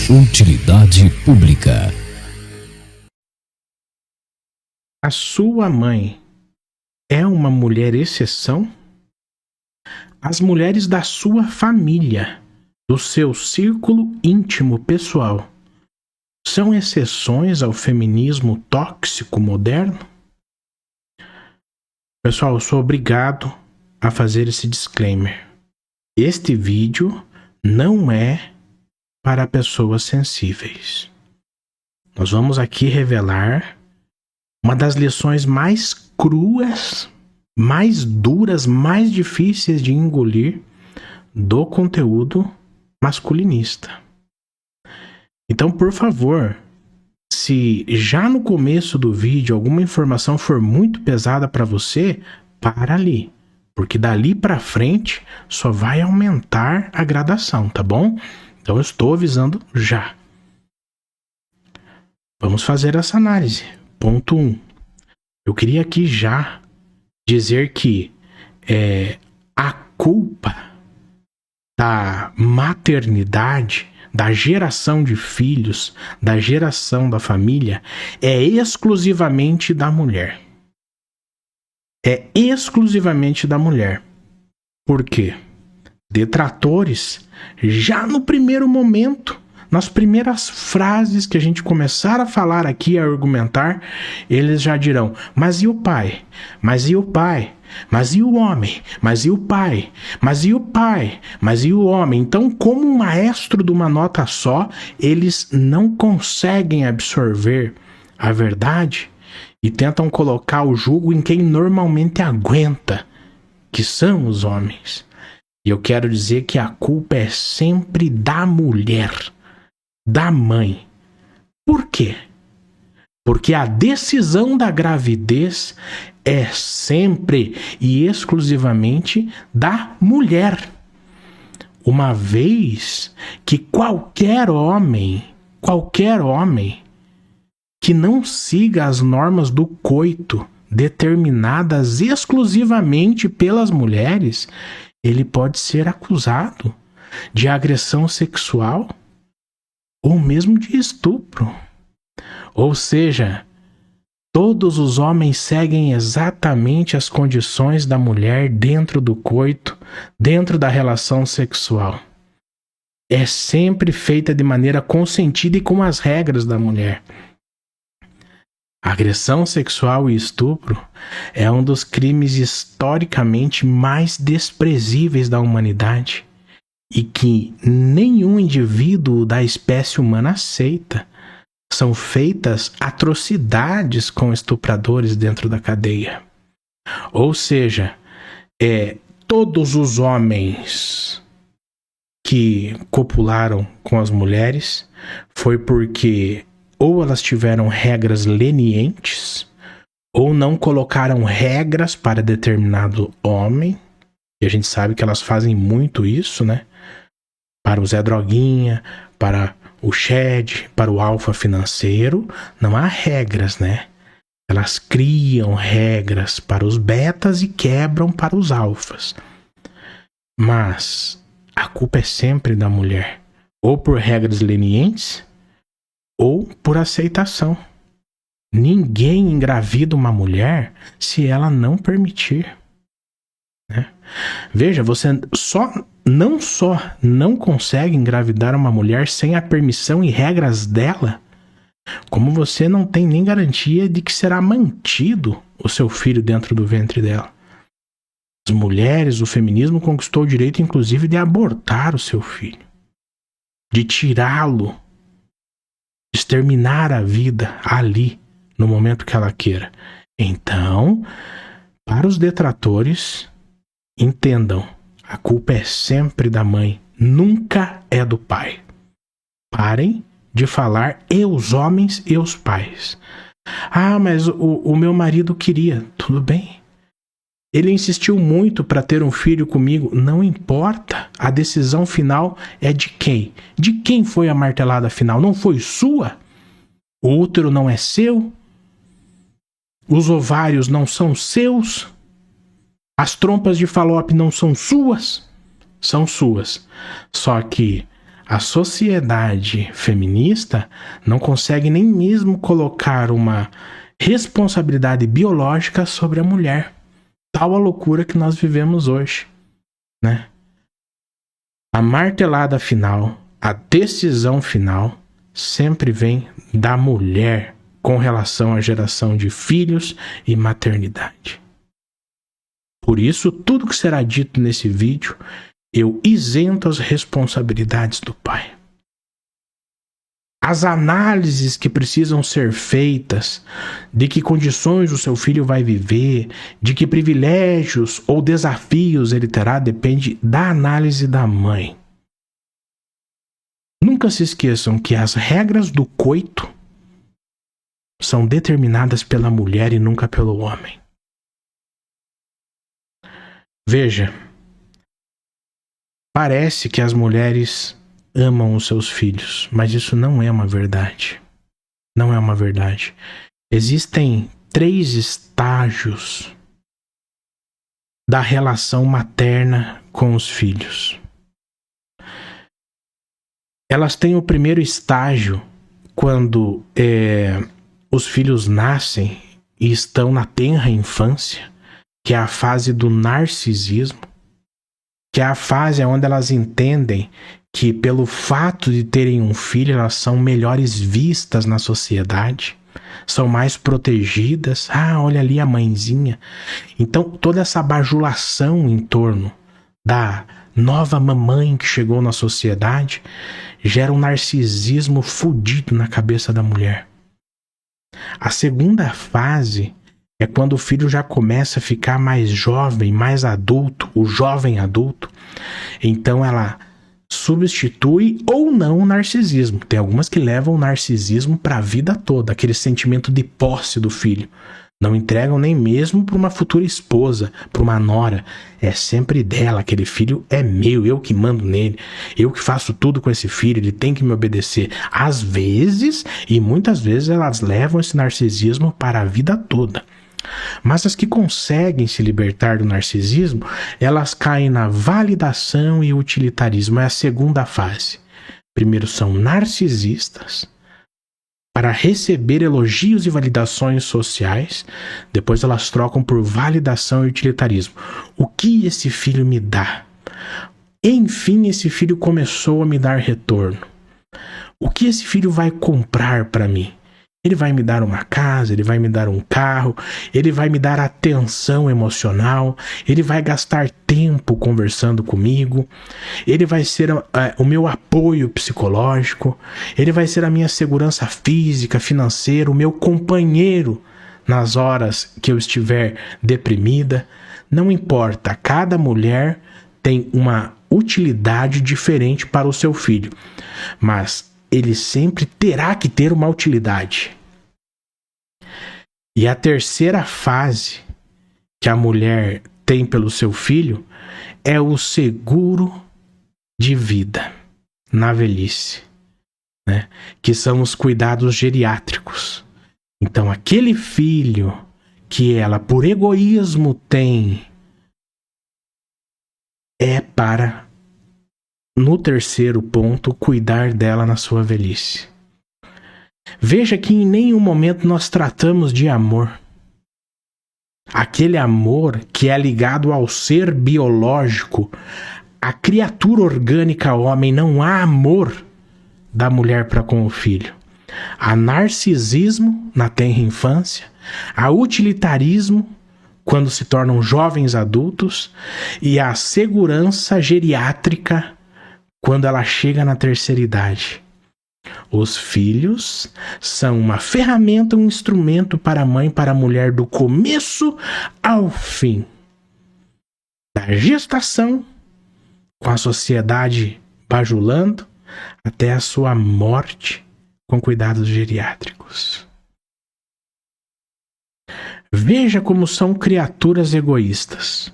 Utilidade pública. A sua mãe é uma mulher exceção? As mulheres da sua família, do seu círculo íntimo pessoal, são exceções ao feminismo tóxico moderno? Pessoal, eu sou obrigado a fazer esse disclaimer. Este vídeo não é para pessoas sensíveis. Nós vamos aqui revelar uma das lições mais cruas, mais duras, mais difíceis de engolir do conteúdo masculinista. Então, por favor, se já no começo do vídeo alguma informação for muito pesada para você, para ali, porque dali para frente só vai aumentar a gradação, tá bom? Então eu estou avisando já. Vamos fazer essa análise. Ponto 1. Eu queria aqui já dizer que a culpa da maternidade, da geração de filhos, da geração da família, é exclusivamente da mulher. É exclusivamente da mulher. Por quê? Detratores, já no primeiro momento, nas primeiras frases que a gente começar a falar aqui, a argumentar, eles já dirão: mas e o pai? Mas e o pai? Mas e o homem? Mas e o pai? Mas e o pai? Mas e o homem? Então, como um maestro de uma nota só, eles não conseguem absorver a verdade e tentam colocar o jugo em quem normalmente aguenta, que são os homens. E eu quero dizer que a culpa é sempre da mulher, da mãe. Por quê? Porque a decisão da gravidez é sempre e exclusivamente da mulher. Uma vez que qualquer homem que não siga as normas do coito determinadas exclusivamente pelas mulheres, ele pode ser acusado de agressão sexual ou mesmo de estupro. Ou seja, todos os homens seguem exatamente as condições da mulher dentro do coito, dentro da relação sexual. É sempre feita de maneira consentida e com as regras da mulher. Agressão sexual e estupro é um dos crimes historicamente mais desprezíveis da humanidade e que nenhum indivíduo da espécie humana aceita. São feitas atrocidades com estupradores dentro da cadeia. Ou seja, todos os homens que copularam com as mulheres foi porque ou elas tiveram regras lenientes, ou não colocaram regras para determinado homem, e a gente sabe que elas fazem muito isso, né? Para o Zé Droguinha, para o Shed, para o alfa financeiro, não há regras, né? Elas criam regras para os betas e quebram para os alfas. Mas a culpa é sempre da mulher, ou por regras lenientes, ou por aceitação. Ninguém engravida uma mulher se ela não permitir, né? Veja, você não só não consegue engravidar uma mulher sem a permissão e regras dela, como você não tem nem garantia de que será mantido o seu filho dentro do ventre dela. As mulheres, o feminismo conquistou o direito, inclusive, de abortar o seu filho, de tirá-lo, de exterminar a vida ali, no momento que ela queira. Então, para os detratores, entendam, a culpa é sempre da mãe, nunca é do pai. Parem de falar e os homens e os pais. Ah, mas o meu marido queria. Tudo bem. Ele insistiu muito para ter um filho comigo. Não importa. A decisão final é de quem? De quem foi a martelada final? Não foi sua? O útero não é seu? Os ovários não são seus? As trompas de Fallope não são suas? São suas. Só que A sociedade feminista não consegue nem mesmo colocar uma responsabilidade biológica sobre a mulher. Tal a loucura que nós vivemos hoje, né? A martelada final, a decisão final, sempre vem da mulher com relação à geração de filhos e maternidade. Por isso, tudo que será dito nesse vídeo, eu isento as responsabilidades do pai. As análises que precisam ser feitas de que condições o seu filho vai viver, de que privilégios ou desafios ele terá, depende da análise da mãe. Nunca se esqueçam que as regras do coito são determinadas pela mulher e nunca pelo homem. Veja, parece que as mulheres amam os seus filhos, mas isso não é uma verdade. Não é uma verdade. Existem 3 estágios da relação materna com os filhos. Elas têm o primeiro estágio quando os filhos nascem e estão na tenra infância, que é a fase do narcisismo, que é a fase onde elas entendem que pelo fato de terem um filho, elas são melhores vistas na sociedade, são mais protegidas. Ah, olha ali a mãezinha. Então, toda essa bajulação em torno da nova mamãe que chegou na sociedade gera um narcisismo fudido na cabeça da mulher. A segunda fase é quando o filho já começa a ficar mais jovem, mais adulto, o jovem adulto. Então ela substitui ou não o narcisismo. Tem algumas que levam o narcisismo para a vida toda, aquele sentimento de posse do filho. Não entregam nem mesmo para uma futura esposa, para uma nora. É sempre dela, aquele filho é meu, eu que mando nele, eu que faço tudo com esse filho, ele tem que me obedecer. Às vezes, e muitas vezes, elas levam esse narcisismo para a vida toda. Mas as que conseguem se libertar do narcisismo, elas caem na validação e utilitarismo. É a segunda fase. Primeiro são narcisistas, para receber elogios e validações sociais, depois elas trocam por validação e utilitarismo. O que esse filho me dá? Enfim, esse filho começou a me dar retorno. O que esse filho vai comprar para mim? Ele vai me dar uma casa, ele vai me dar um carro, ele vai me dar atenção emocional, ele vai gastar tempo conversando comigo, ele vai ser o meu apoio psicológico, ele vai ser a minha segurança física, financeira, o meu companheiro nas horas que eu estiver deprimida. Não importa, cada mulher tem uma utilidade diferente para o seu filho, mas ele sempre terá que ter uma utilidade. E a terceira fase que a mulher tem pelo seu filho é o seguro de vida na velhice, né? Que são os cuidados geriátricos. Então, aquele filho que ela, por egoísmo, tem é para, no terceiro ponto, cuidar dela na sua velhice. Veja que em nenhum momento nós tratamos de amor. Aquele amor que é ligado ao ser biológico, à criatura orgânica homem. Não há amor da mulher para com o filho. Há narcisismo na tenra infância, há utilitarismo quando se tornam jovens adultos e há segurança geriátrica quando ela chega na terceira idade. Os filhos são uma ferramenta, um instrumento para a mãe, para a mulher, do começo ao fim. Da gestação, com a sociedade bajulando, até a sua morte, com cuidados geriátricos. Veja como são criaturas egoístas.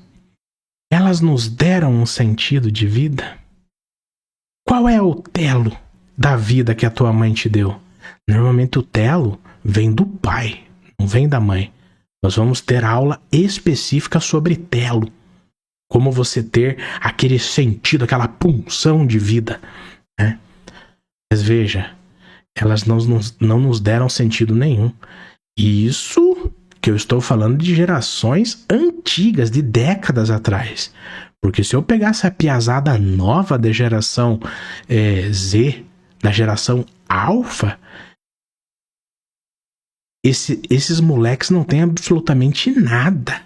Elas nos deram um sentido de vida. Qual é o telo da vida que a tua mãe te deu? Normalmente o telo vem do pai, não vem da mãe. Nós vamos ter aula específica sobre telo. Como você ter aquele sentido, aquela punção de vida. né? Mas veja, elas não nos deram sentido nenhum. E isso que eu estou falando de gerações antigas, de décadas atrás. Porque se eu pegasse a piazada nova da geração Z, da geração Alpha, esses moleques não têm absolutamente nada.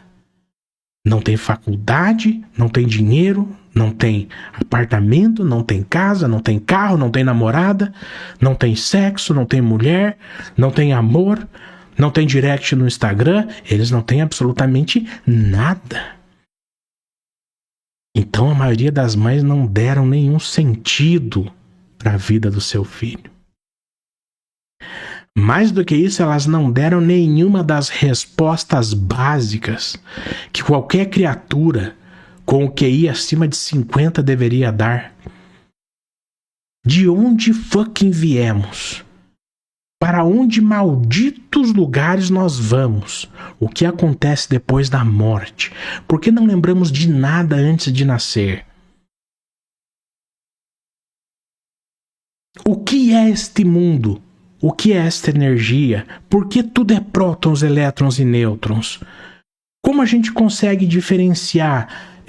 Não tem faculdade, não tem dinheiro, não tem apartamento, não tem casa, não tem carro, não tem namorada, não tem sexo, não tem mulher, não tem amor, não tem direct no Instagram. Eles não têm absolutamente nada. Então a maioria das mães não deram nenhum sentido para a vida do seu filho. Mais do que isso, elas não deram nenhuma das respostas básicas que qualquer criatura com o QI acima de 50 deveria dar. De onde fucking viemos? Para onde malditos lugares nós vamos? O que acontece depois da morte? Por que não lembramos de nada antes de nascer? O que é este mundo? O que é esta energia? Por que tudo é prótons, elétrons e nêutrons? Como a gente consegue diferenciar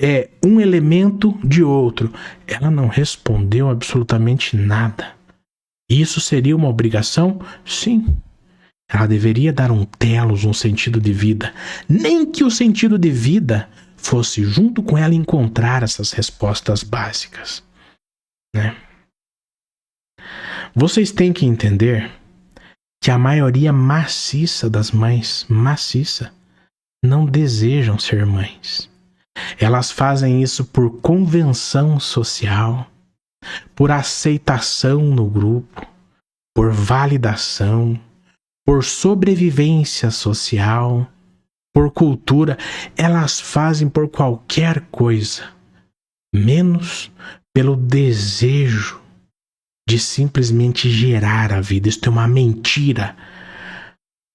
um elemento de outro? Ela não respondeu absolutamente nada. Isso seria uma obrigação? Sim. Ela deveria dar um telos, um sentido de vida. Nem que o sentido de vida fosse junto com ela encontrar essas respostas básicas, né? Vocês têm que entender que a maioria maciça das mães, não desejam ser mães. Elas fazem isso por convenção social, por aceitação no grupo, por validação, por sobrevivência social, por cultura. Elas fazem por qualquer coisa, menos pelo desejo de simplesmente gerar a vida. Isso é uma mentira.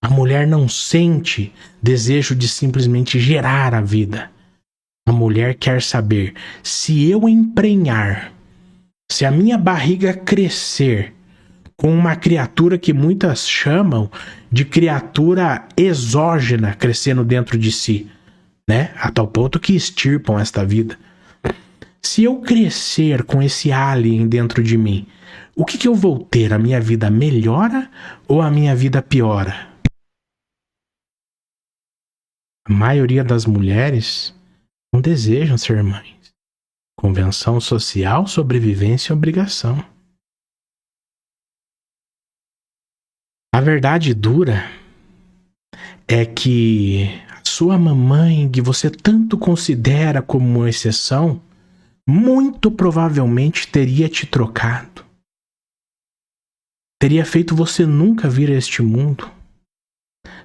A mulher não sente desejo de simplesmente gerar a vida. A mulher quer saber: se eu emprenhar, se a minha barriga crescer com uma criatura que muitas chamam de criatura exógena crescendo dentro de si, né? A tal ponto que extirpam esta vida. Se eu crescer com esse alien dentro de mim, o que eu vou ter? A minha vida melhora ou a minha vida piora? A maioria das mulheres não desejam ser mães. Convenção social, sobrevivência e obrigação. A verdade dura é que a sua mamãe, que você tanto considera como uma exceção, muito provavelmente teria te trocado. Teria feito você nunca vir a este mundo.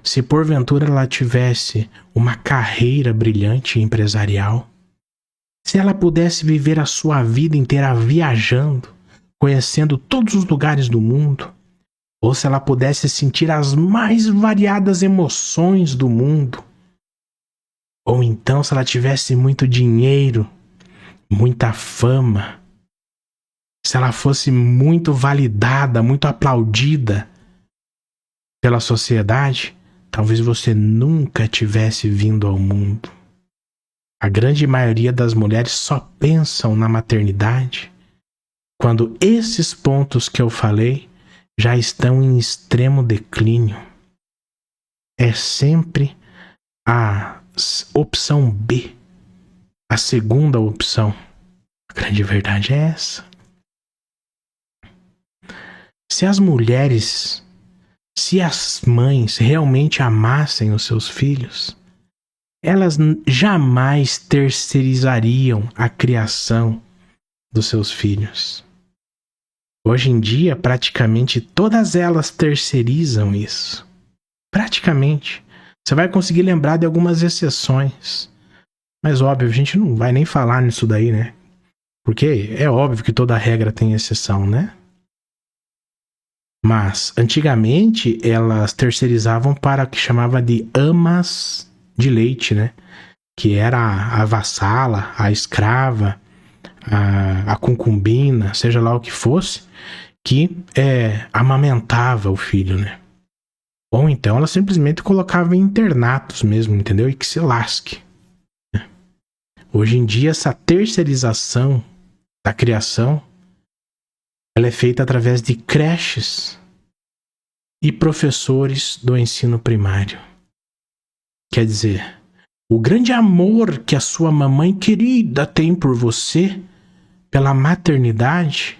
Se porventura ela tivesse uma carreira brilhante empresarial, se ela pudesse viver a sua vida inteira viajando, conhecendo todos os lugares do mundo, ou se ela pudesse sentir as mais variadas emoções do mundo, ou então se ela tivesse muito dinheiro, muita fama, se ela fosse muito validada, muito aplaudida pela sociedade, talvez você nunca tivesse vindo ao mundo. A grande maioria das mulheres só pensam na maternidade quando esses pontos que eu falei já estão em extremo declínio. É sempre a opção B, a segunda opção. A grande verdade é essa. Se as mulheres, se as mães realmente amassem os seus filhos, elas jamais terceirizariam a criação dos seus filhos. Hoje em dia, praticamente todas elas terceirizam isso. Praticamente. Você vai conseguir lembrar de algumas exceções. Mas óbvio, a gente não vai nem falar nisso daí, né? Porque é óbvio que toda regra tem exceção, né? Mas, antigamente, elas terceirizavam para o que chamava de amas de leite, né? Que era a vassala, a escrava, a concubina, seja lá o que fosse, que amamentava o filho, né? Ou então ela simplesmente colocava em internatos mesmo, entendeu? E que se lasque. Hoje em dia, essa terceirização da criação, ela é feita através de creches e professores do ensino primário. Quer dizer, o grande amor que a sua mamãe querida tem por você, pela maternidade,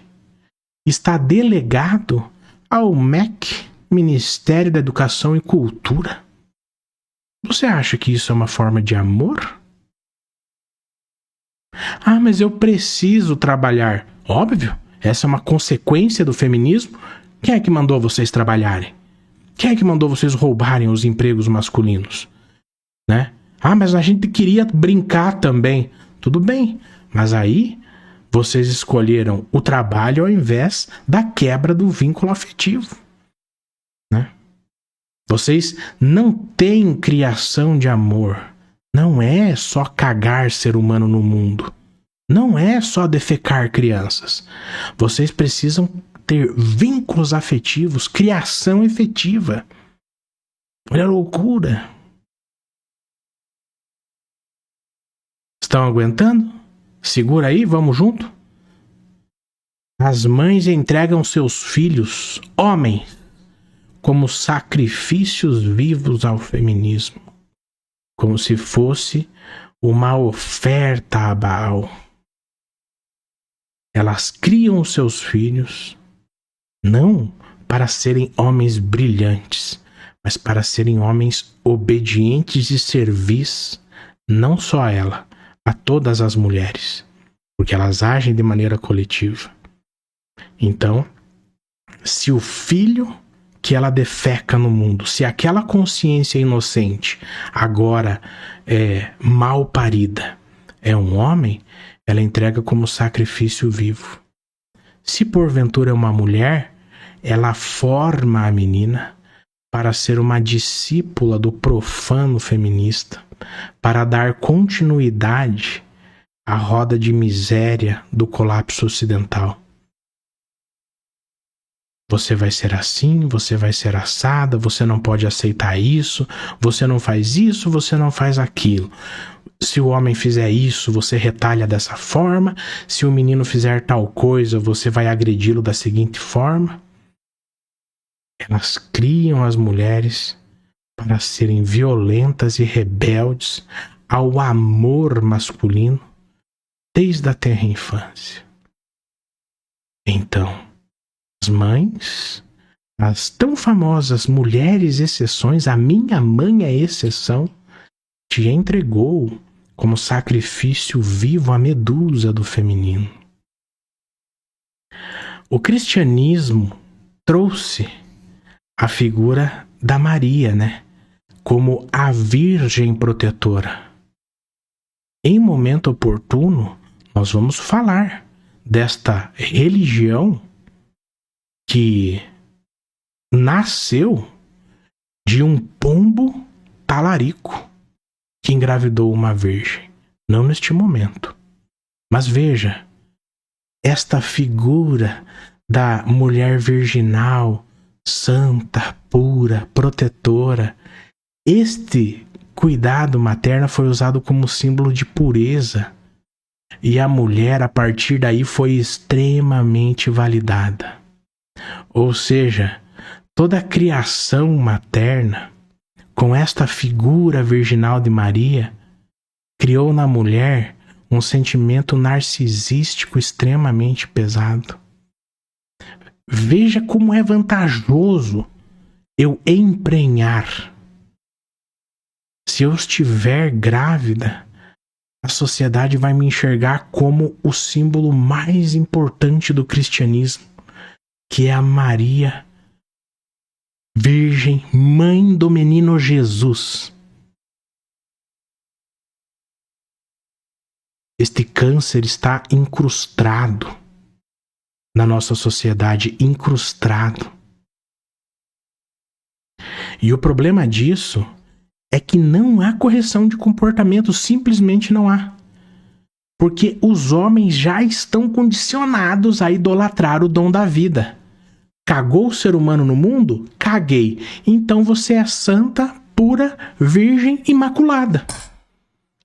está delegado ao MEC, Ministério da Educação e Cultura. Você acha que isso é uma forma de amor? Ah, mas eu preciso trabalhar. Óbvio, essa é uma consequência do feminismo. Quem é que mandou vocês trabalharem? Quem é que mandou vocês roubarem os empregos masculinos? Né? Ah, mas a gente queria brincar também. Tudo bem, mas aí vocês escolheram o trabalho ao invés da quebra do vínculo afetivo. Né? Vocês não têm criação de amor. Não é só cagar ser humano no mundo. Não é só defecar crianças. Vocês precisam ter vínculos afetivos, criação efetiva. Olha a loucura. Estão aguentando? Segura aí, vamos junto? As mães entregam seus filhos, homens, como sacrifícios vivos ao feminismo, como se fosse uma oferta a Baal. Elas criam os seus filhos não para serem homens brilhantes, mas para serem homens obedientes e servis, não só a ela, a todas as mulheres, porque elas agem de maneira coletiva. Então, se o filho que ela defeca no mundo, se aquela consciência inocente agora é mal parida, é um homem, ela entrega como sacrifício vivo. Se porventura é uma mulher, ela forma a menina para ser uma discípula do profano feminista, para dar continuidade à roda de miséria do colapso ocidental. Você vai ser assim, você vai ser assada, você não pode aceitar isso, você não faz isso, você não faz aquilo. Se o homem fizer isso, você retalha dessa forma. Se o menino fizer tal coisa, você vai agredi-lo da seguinte forma. Elas criam as mulheres para serem violentas e rebeldes ao amor masculino desde a tenra infância. Então, as mães, as tão famosas mulheres exceções, a minha mãe é exceção, te entregou como sacrifício vivo a medusa do feminino. O cristianismo trouxe a figura da Maria, né? Como a Virgem protetora. Em momento oportuno, nós vamos falar desta religião que nasceu de um pombo talarico que engravidou uma virgem. Não neste momento. Mas veja, esta figura da mulher virginal, santa, pura, protetora, este cuidado materno foi usado como símbolo de pureza. E a mulher, a partir daí, foi extremamente validada. Ou seja, toda a criação materna, com esta figura virginal de Maria, criou na mulher um sentimento narcisístico extremamente pesado. Veja como é vantajoso eu emprenhar. Se eu estiver grávida, a sociedade vai me enxergar como o símbolo mais importante do cristianismo, que é a Maria, Virgem, mãe do menino Jesus. Este câncer está incrustado na nossa sociedade, incrustado. E o problema disso é que não há correção de comportamento, simplesmente não há. Porque os homens já estão condicionados a idolatrar o dom da vida. Cagou o ser humano no mundo? Caguei. Então você é santa, pura, virgem, imaculada.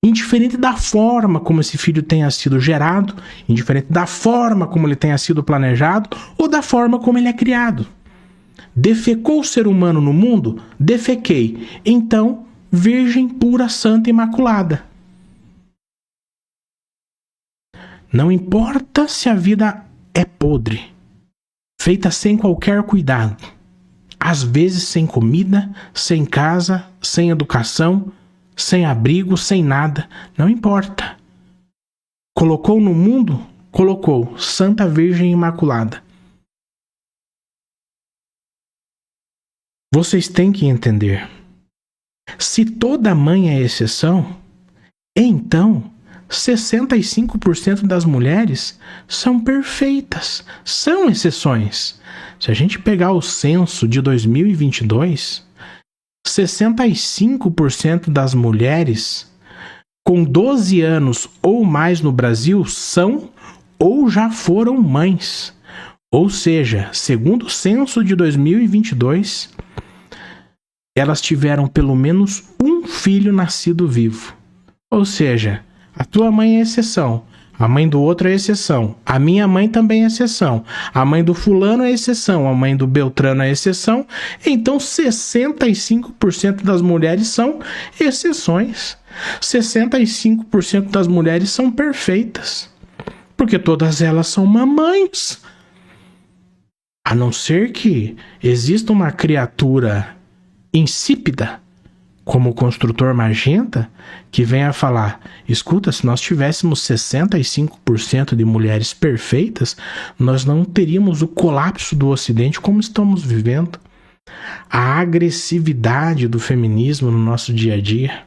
Indiferente da forma como esse filho tenha sido gerado, indiferente da forma como ele tenha sido planejado ou da forma como ele é criado. Defecou o ser humano no mundo? Defequei. Então, virgem, pura, santa, imaculada. Não importa se a vida é podre, feita sem qualquer cuidado, às vezes sem comida, sem casa, sem educação, sem abrigo, sem nada, não importa. Colocou no mundo? Colocou, Santa Virgem Imaculada. Vocês têm que entender. Se toda mãe é exceção, então 65% das mulheres são perfeitas, são exceções. Se a gente pegar o censo de 2022, 65% das mulheres com 12 anos ou mais no Brasil são ou já foram mães. Ou seja, segundo o censo de 2022, elas tiveram pelo menos um filho nascido vivo. Ou seja, a tua mãe é exceção, a mãe do outro é exceção, a minha mãe também é exceção, a mãe do fulano é exceção, a mãe do Beltrano é exceção, então 65% das mulheres são exceções. 65% das mulheres são perfeitas, porque todas elas são mamães. A não ser que exista uma criatura insípida, como o construtor Magenta, que venha falar: escuta, se nós tivéssemos 65% de mulheres perfeitas, nós não teríamos o colapso do Ocidente como estamos vivendo. A agressividade do feminismo no nosso dia a dia.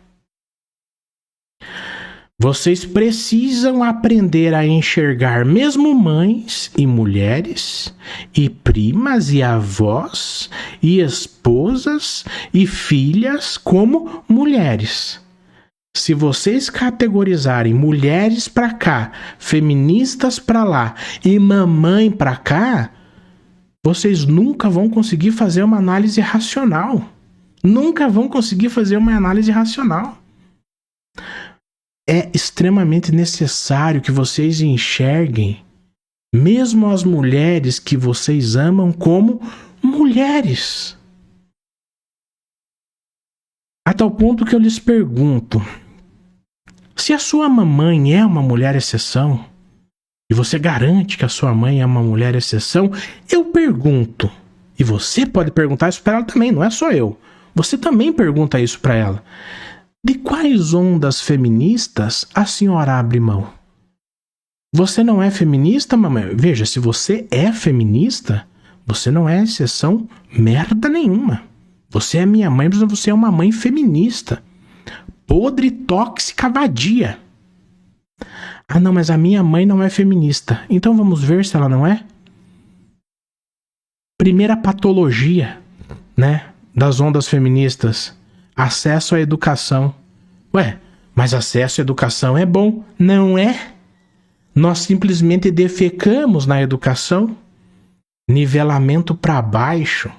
Vocês precisam aprender a enxergar mesmo mães e mulheres, e primas e avós, e esposas e filhas como mulheres. Se vocês categorizarem mulheres pra cá, feministas pra lá e mamãe pra cá, vocês nunca vão conseguir fazer uma análise racional. Nunca vão conseguir fazer uma análise racional. É extremamente necessário que vocês enxerguem mesmo as mulheres que vocês amam como mulheres. A tal ponto que eu lhes pergunto: se a sua mamãe é uma mulher exceção, e você garante que a sua mãe é uma mulher exceção, eu pergunto, e você pode perguntar isso para ela também, não é só eu. Você também pergunta isso para ela: de quais ondas feministas a senhora abre mão? Você não é feminista, mamãe? Veja, se você é feminista, você não é exceção merda nenhuma. Você é minha mãe, mas você é uma mãe feminista. Podre, tóxica, vadia. Ah, não, mas a minha mãe não é feminista. Então vamos ver se ela não é? Primeira patologia, né, das ondas feministas: acesso à educação. Ué, mas acesso à educação é bom. Não é? Nós simplesmente defecamos na educação. Nivelamento para baixo.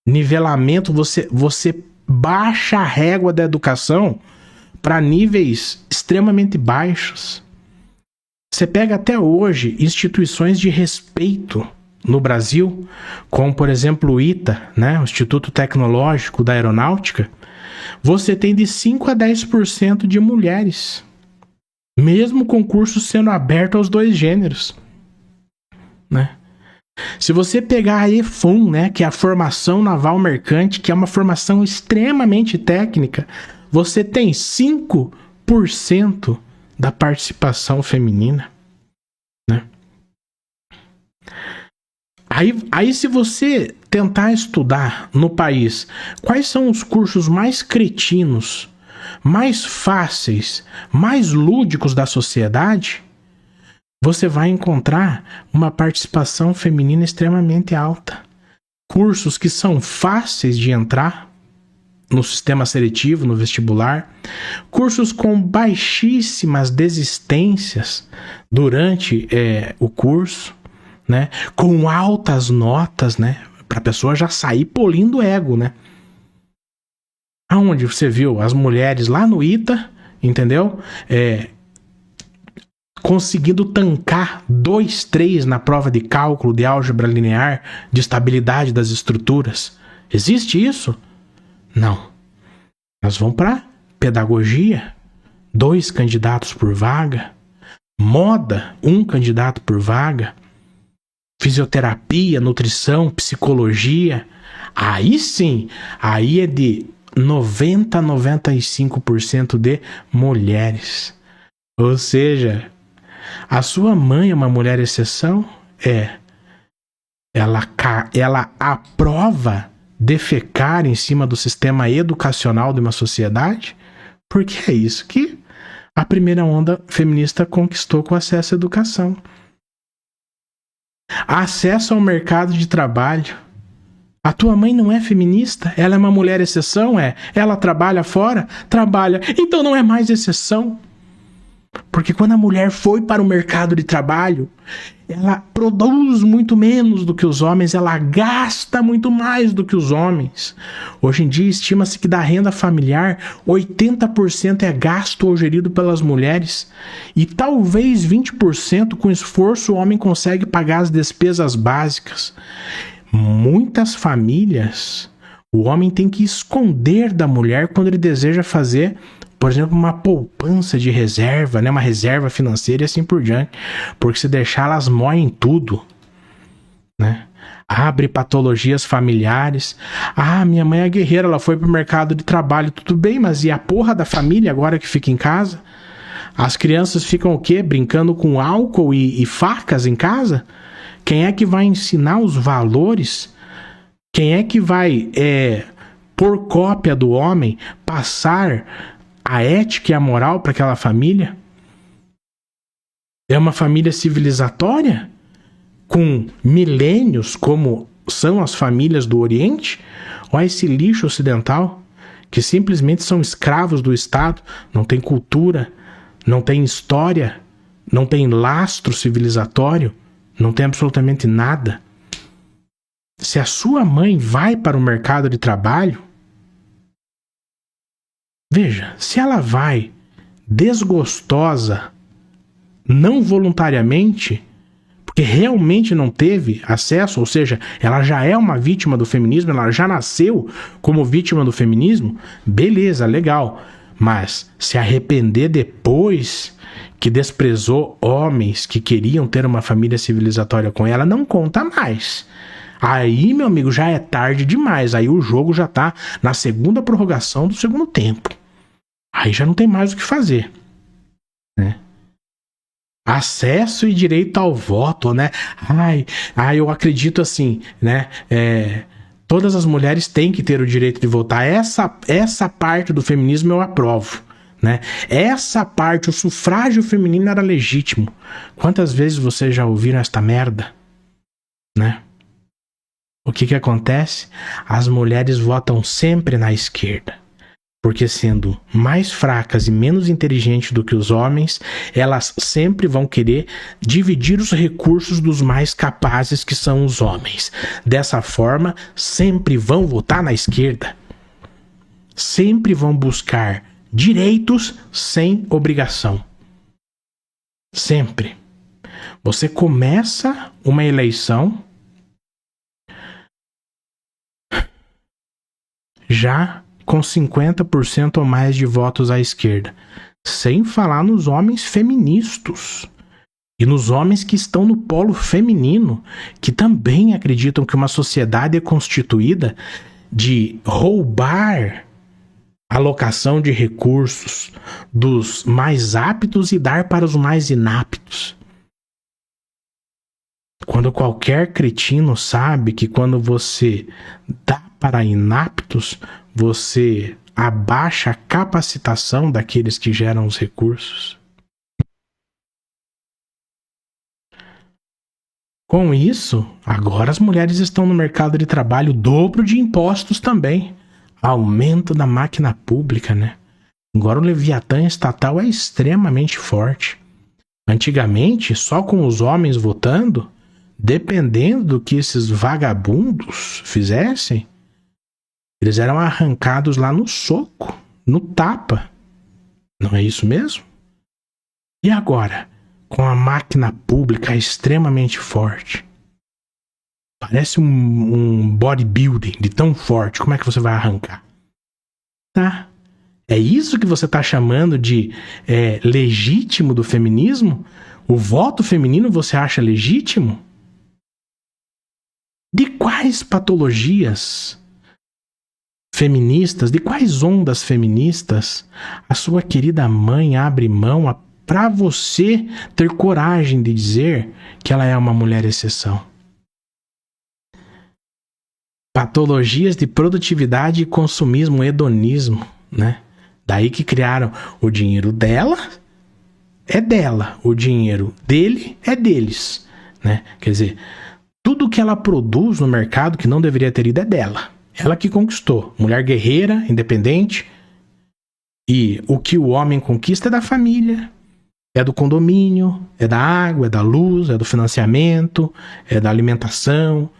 Nivelamento, você baixa a régua da educação para níveis extremamente baixos. Você pega até hoje instituições de respeito no Brasil, como por exemplo o ITA, né, o Instituto Tecnológico da Aeronáutica. Você tem de 5 a 10% de mulheres, mesmo com curso sendo aberto aos dois gêneros, né? Se você pegar a EFUN, né, que é a formação naval mercante, que é uma formação extremamente técnica, você tem 5% da participação feminina, né? Aí se você tentar estudar no país quais são os cursos mais cretinos, mais fáceis, mais lúdicos da sociedade, você vai encontrar uma participação feminina extremamente alta. Cursos que são fáceis de entrar, no sistema seletivo, no vestibular, cursos com baixíssimas desistências durante o curso, né? Com altas notas, né? Para a pessoa já sair polindo o ego, né? Aonde você viu as mulheres lá no ITA, entendeu? Conseguindo tancar 2, 3 na prova de cálculo, de álgebra linear, de estabilidade das estruturas. Existe isso? Não. Nós vamos para pedagogia, 2 candidatos por vaga. Moda, 1 candidato por vaga. Fisioterapia, nutrição, psicologia. Aí sim, aí é de 90 a 95% de mulheres. Ou seja, a sua mãe é uma mulher exceção? Ela aprova defecar em cima do sistema educacional de uma sociedade? Porque é isso que a primeira onda feminista conquistou com acesso à educação. Acesso ao mercado de trabalho. A tua mãe não é feminista? Ela é uma mulher exceção? Ela trabalha fora? Trabalha. Então não é mais exceção. Porque quando a mulher foi para o mercado de trabalho, ela produz muito menos do que os homens, ela gasta muito mais do que os homens. Hoje em dia, estima-se que da renda familiar, 80% é gasto ou gerido pelas mulheres. E talvez 20% com esforço o homem consegue pagar as despesas básicas. Muitas famílias, o homem tem que esconder da mulher quando ele deseja fazer, por exemplo, uma poupança de reserva, né? Uma reserva financeira e assim por diante. Porque se deixar, elas moem tudo, né? Abre patologias familiares. Minha mãe é guerreira, ela foi pro mercado de trabalho. Tudo bem, mas e a porra da família agora que fica em casa? As crianças ficam o quê? Brincando com álcool e facas em casa? Quem é que vai ensinar os valores? Quem é que vai, por cópia do homem, passar a ética e a moral para aquela família? É uma família civilizatória? Com milênios, como são as famílias do Oriente? Ou é esse lixo ocidental, que simplesmente são escravos do Estado, não tem cultura, não tem história, não tem lastro civilizatório, não tem absolutamente nada? Se a sua mãe vai para o mercado de trabalho, veja, se ela vai desgostosa, não voluntariamente, porque realmente não teve acesso, ou seja, ela já é uma vítima do feminismo, ela já nasceu como vítima do feminismo, beleza, legal. Mas se arrepender depois que desprezou homens que queriam ter uma família civilizatória com ela, não conta mais. Aí, meu amigo, já é tarde demais. Aí o jogo já tá na segunda prorrogação do segundo tempo. Aí já não tem mais o que fazer, né? Acesso e direito ao voto, né? Eu acredito assim, né? Todas as mulheres têm que ter o direito de votar. Essa parte do feminismo eu aprovo, né? Essa parte, o sufrágio feminino era legítimo. Quantas vezes vocês já ouviram esta merda, né? O que acontece? As mulheres votam sempre na esquerda. Porque sendo mais fracas e menos inteligentes do que os homens, elas sempre vão querer dividir os recursos dos mais capazes, que são os homens. Dessa forma, sempre vão votar na esquerda. Sempre vão buscar direitos sem obrigação. Sempre. Você começa uma eleição já com 50% ou mais de votos à esquerda. Sem falar nos homens feministas e nos homens que estão no polo feminino, que também acreditam que uma sociedade é constituída de roubar a alocação de recursos dos mais aptos e dar para os mais inaptos. Quando qualquer cretino sabe que quando você dá para inaptos, você abaixa a capacitação daqueles que geram os recursos. Com isso, agora as mulheres estão no mercado de trabalho, o dobro de impostos também. Aumento da máquina pública, né? Agora o Leviatã estatal é extremamente forte. Antigamente, só com os homens votando, dependendo do que esses vagabundos fizessem, eles eram arrancados lá no soco, no tapa. Não é isso mesmo? E agora, com a máquina pública extremamente forte, parece um bodybuilding de tão forte, como é que você vai arrancar? Tá. É isso que você tá chamando de legítimo do feminismo? O voto feminino você acha legítimo? De quais patologias feministas, de quais ondas feministas a sua querida mãe abre mão para você ter coragem de dizer que ela é uma mulher exceção? Patologias de produtividade e consumismo, hedonismo, né? Daí que criaram o dinheiro dela é dela, o dinheiro dele é deles, né? Quer dizer, tudo que ela produz no mercado que não deveria ter ido é dela. Ela que conquistou. Mulher guerreira, independente. E o que o homem conquista é da família, é do condomínio, é da água, é da luz, é do financiamento, é da alimentação,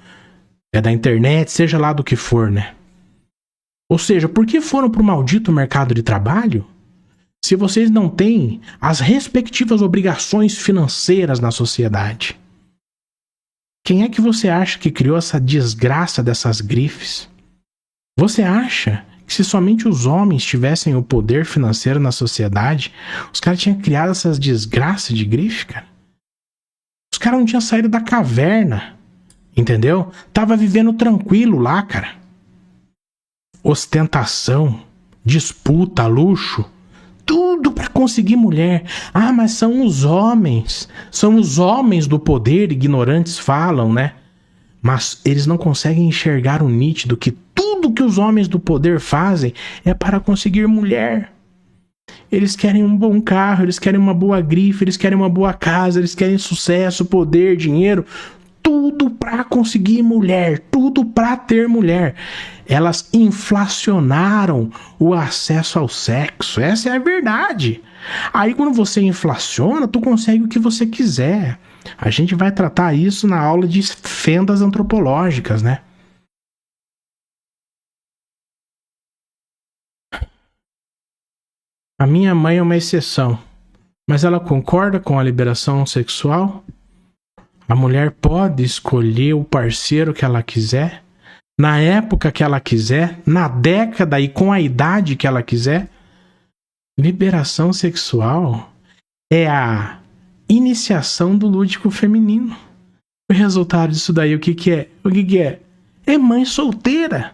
é da internet, seja lá do que for, né? Ou seja, por que foram pro maldito mercado de trabalho se vocês não têm as respectivas obrigações financeiras na sociedade? Quem é que você acha que criou essa desgraça dessas grifes? Você acha que se somente os homens tivessem o poder financeiro na sociedade, os caras tinham criado essas desgraças de grife, cara? Os caras não tinham saído da caverna, entendeu? Tava vivendo tranquilo lá, cara. Ostentação, disputa, luxo, tudo para conseguir mulher. Ah, mas são os homens do poder, ignorantes falam, né? Mas eles não conseguem enxergar o nítido que tudo que os homens do poder fazem é para conseguir mulher. Eles querem um bom carro, eles querem uma boa grife, eles querem uma boa casa, eles querem sucesso, poder, dinheiro, tudo para conseguir mulher, tudo para ter mulher. Elas inflacionaram o acesso ao sexo, essa é a verdade. Aí quando você inflaciona, tu consegue o que você quiser. A gente vai tratar isso na aula de fendas antropológicas, né? A minha mãe é uma exceção, mas ela concorda com a liberação sexual? A mulher pode escolher o parceiro que ela quiser, na época que ela quiser, na década e com a idade que ela quiser. Liberação sexual é a iniciação do lúdico feminino. O resultado disso daí, o que é? O que é? É mãe solteira.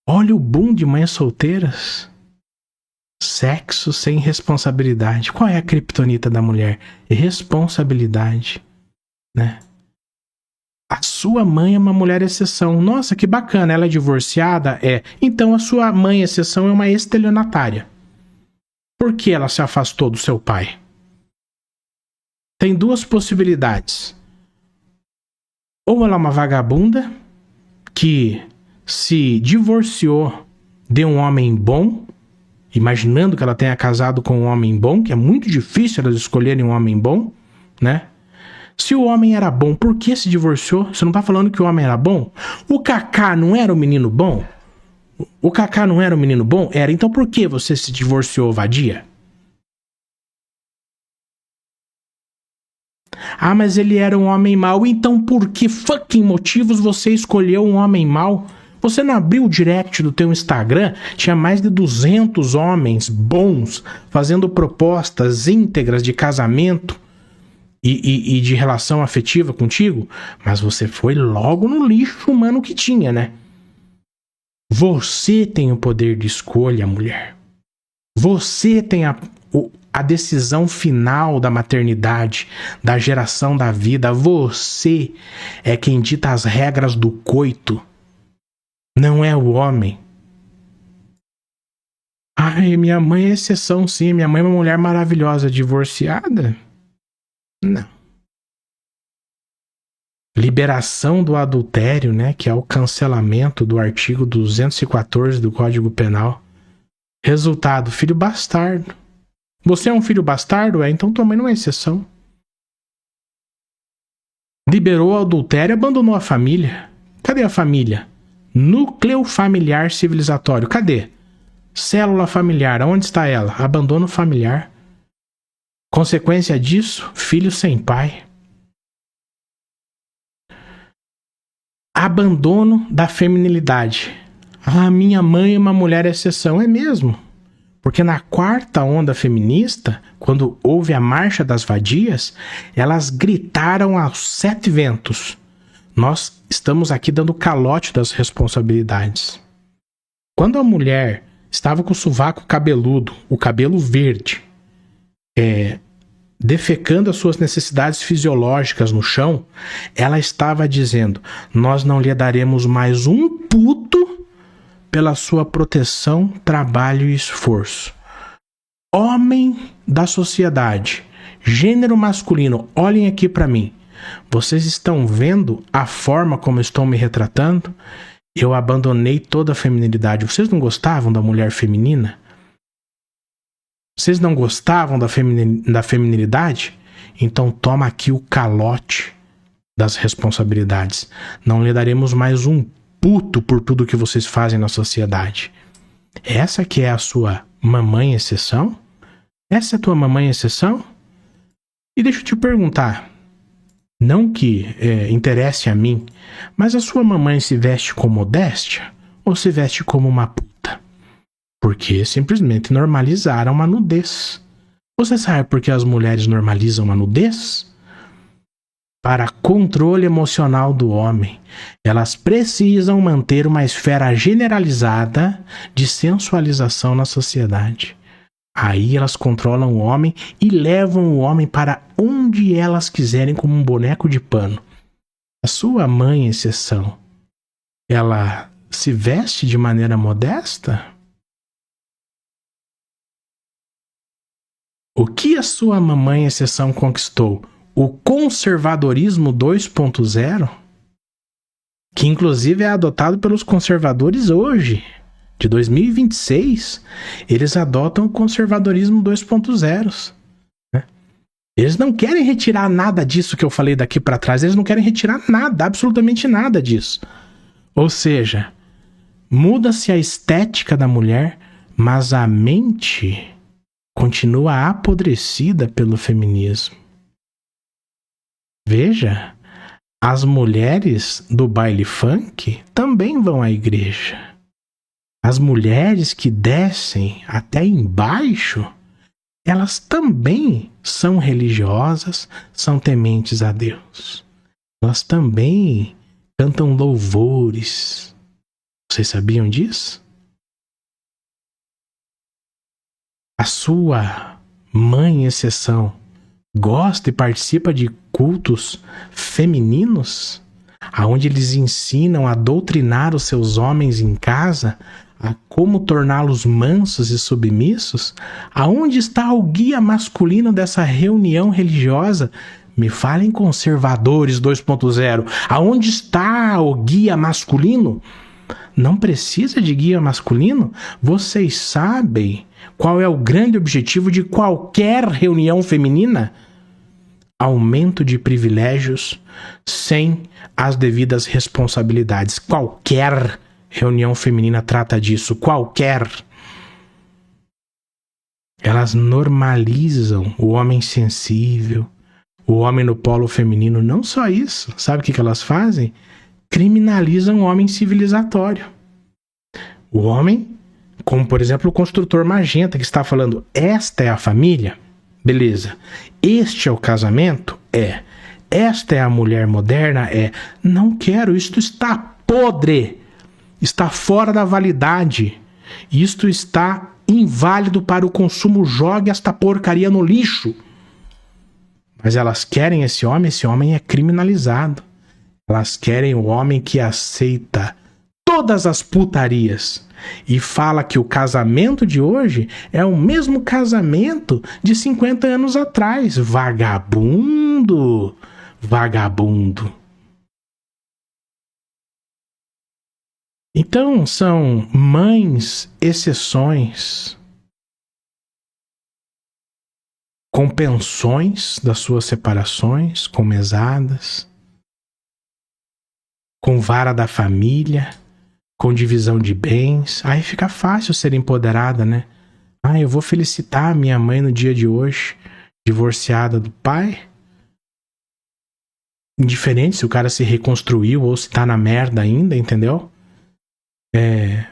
Olha o boom de mães solteiras. Sexo sem responsabilidade. Qual é a criptonita da mulher? Responsabilidade, né? A sua mãe é uma mulher exceção. Nossa, que bacana, ela é divorciada? É. Então a sua mãe exceção é uma estelionatária. Por que ela se afastou do seu pai? Tem duas possibilidades. Ou ela é uma vagabunda que se divorciou de um homem bom, imaginando que ela tenha casado com um homem bom, que é muito difícil elas escolherem um homem bom, né? Se o homem era bom, por que se divorciou? Você não tá falando que o homem era bom? O Kaká não era um menino bom? O Kaká não era um menino bom? Era. Então por que você se divorciou, vadia? Ah, mas ele era um homem mau. Então por que fucking motivos você escolheu um homem mau? Você não abriu o direct do teu Instagram? Tinha mais de 200 homens bons fazendo propostas íntegras de casamento e de relação afetiva contigo, mas você foi logo no lixo humano que tinha, né? Você tem o poder de escolha, mulher. Você tem a decisão final da maternidade, da geração da vida. Você é quem dita as regras do coito. Não é o homem. Ai, minha mãe é exceção, sim. Minha mãe é uma mulher maravilhosa, divorciada? Não. liberação do adultério, né, que é o cancelamento do artigo 214 do Código Penal. Resultado, filho bastardo. Você é um filho bastardo? Então tua mãe não é exceção. Liberou o adultério, abandonou a família. Cadê a família? Núcleo familiar civilizatório. Cadê? Célula familiar. Onde está ela? Abandono familiar. Consequência disso, filho sem pai. Abandono da feminilidade. Ah, minha mãe é uma mulher exceção. É mesmo? Porque na quarta onda feminista, quando houve a Marcha das Vadias, elas gritaram aos 7 ventos: nós estamos aqui dando calote das responsabilidades. Quando a mulher estava com o sovaco cabeludo, o cabelo verde, defecando as suas necessidades fisiológicas no chão, ela estava dizendo: nós não lhe daremos mais um puto pela sua proteção, trabalho e esforço. Homem da sociedade, gênero masculino, olhem aqui para mim. Vocês estão vendo a forma como estou me retratando? Eu abandonei toda a feminilidade. Vocês não gostavam da mulher feminina? Vocês não gostavam da feminilidade? Então toma aqui o calote das responsabilidades. Não lhe daremos mais um puto por tudo que vocês fazem na sociedade. Essa que é a sua mamãe exceção? Essa é a tua mamãe exceção? E deixa eu te perguntar, não que interesse a mim, mas a sua mamãe se veste com modéstia ou se veste como uma puta? Porque simplesmente normalizaram a nudez. Você sabe por que as mulheres normalizam a nudez? Para controle emocional do homem. Elas precisam manter uma esfera generalizada de sensualização na sociedade. Aí elas controlam o homem e levam o homem para onde elas quiserem como um boneco de pano. A sua mãe, exceção, ela se veste de maneira modesta? O que a sua mamãe, exceção, conquistou? O conservadorismo 2.0, que inclusive é adotado pelos conservadores hoje, de 2026, eles adotam o conservadorismo 2.0. Né? Eles não querem retirar nada disso que eu falei daqui para trás, eles não querem retirar nada, absolutamente nada disso. Ou seja, muda-se a estética da mulher, mas a mente continua apodrecida pelo feminismo. Veja, as mulheres do baile funk também vão à igreja. As mulheres que descem até embaixo, elas também são religiosas, são tementes a Deus. Elas também cantam louvores. Vocês sabiam disso? A sua mãe, exceção, gosta e participa de cultos femininos, aonde eles ensinam a doutrinar os seus homens em casa, a como torná-los mansos e submissos? Aonde está o guia masculino dessa reunião religiosa? Me falem, conservadores 2.0, aonde está o guia masculino? Não precisa de guia masculino? Vocês sabem qual é o grande objetivo de qualquer reunião feminina? Aumento de privilégios sem as devidas responsabilidades. Qualquer reunião feminina trata disso. Qualquer. Elas normalizam o homem sensível, o homem no polo feminino. Não só isso. Sabe o que elas fazem? Criminalizam o homem civilizatório. O homem, como por exemplo o construtor Magenta, que está falando, esta é a família? Beleza. Este é o casamento? É. Esta é a mulher moderna? É. Não quero, isto está podre. Está fora da validade. Isto está inválido para o consumo. Jogue esta porcaria no lixo. Mas elas querem esse homem é criminalizado. Elas querem o homem que aceita todas as putarias e fala que o casamento de hoje é o mesmo casamento de 50 anos atrás. Vagabundo! Vagabundo! Então, são mães exceções com pensões das suas separações, com mesadas, com vara da família, com divisão de bens. Aí fica fácil ser empoderada, né? Ah, eu vou felicitar minha mãe no dia de hoje, divorciada do pai. Indiferente se o cara se reconstruiu ou se tá na merda ainda, entendeu? É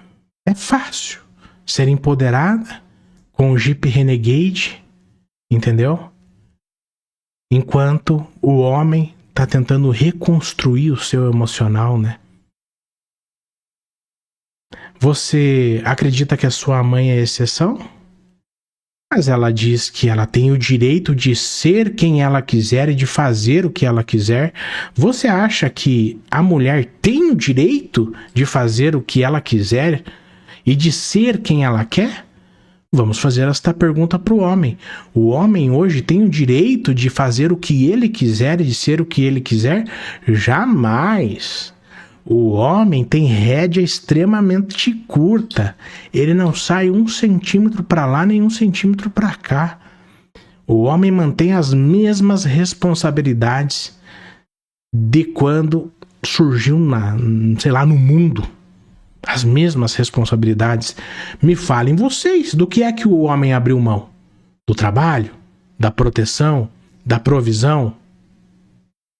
fácil ser empoderada com o Jeep Renegade, entendeu? Enquanto o homem tá tentando reconstruir o seu emocional, né? Você acredita que a sua mãe é exceção? Mas ela diz que ela tem o direito de ser quem ela quiser e de fazer o que ela quiser. Você acha que a mulher tem o direito de fazer o que ela quiser e de ser quem ela quer? Vamos fazer esta pergunta para o homem. O homem hoje tem o direito de fazer o que ele quiser e de ser o que ele quiser? Jamais! O homem tem rédea extremamente curta. Ele não sai 1 centímetro para lá nem 1 centímetro para cá. O homem mantém as mesmas responsabilidades de quando surgiu no mundo. As mesmas responsabilidades. Me falem vocês, do que é que o homem abriu mão? Do trabalho? Da proteção? Da provisão?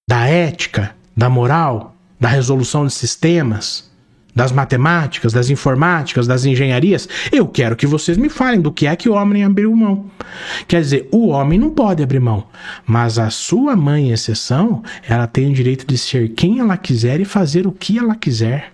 Da ética? Da moral? Da resolução de sistemas, das matemáticas, das informáticas, das engenharias? Eu quero que vocês me falem do que é que o homem abriu mão. Quer dizer, o homem não pode abrir mão, mas a sua mãe, exceção, ela tem o direito de ser quem ela quiser e fazer o que ela quiser.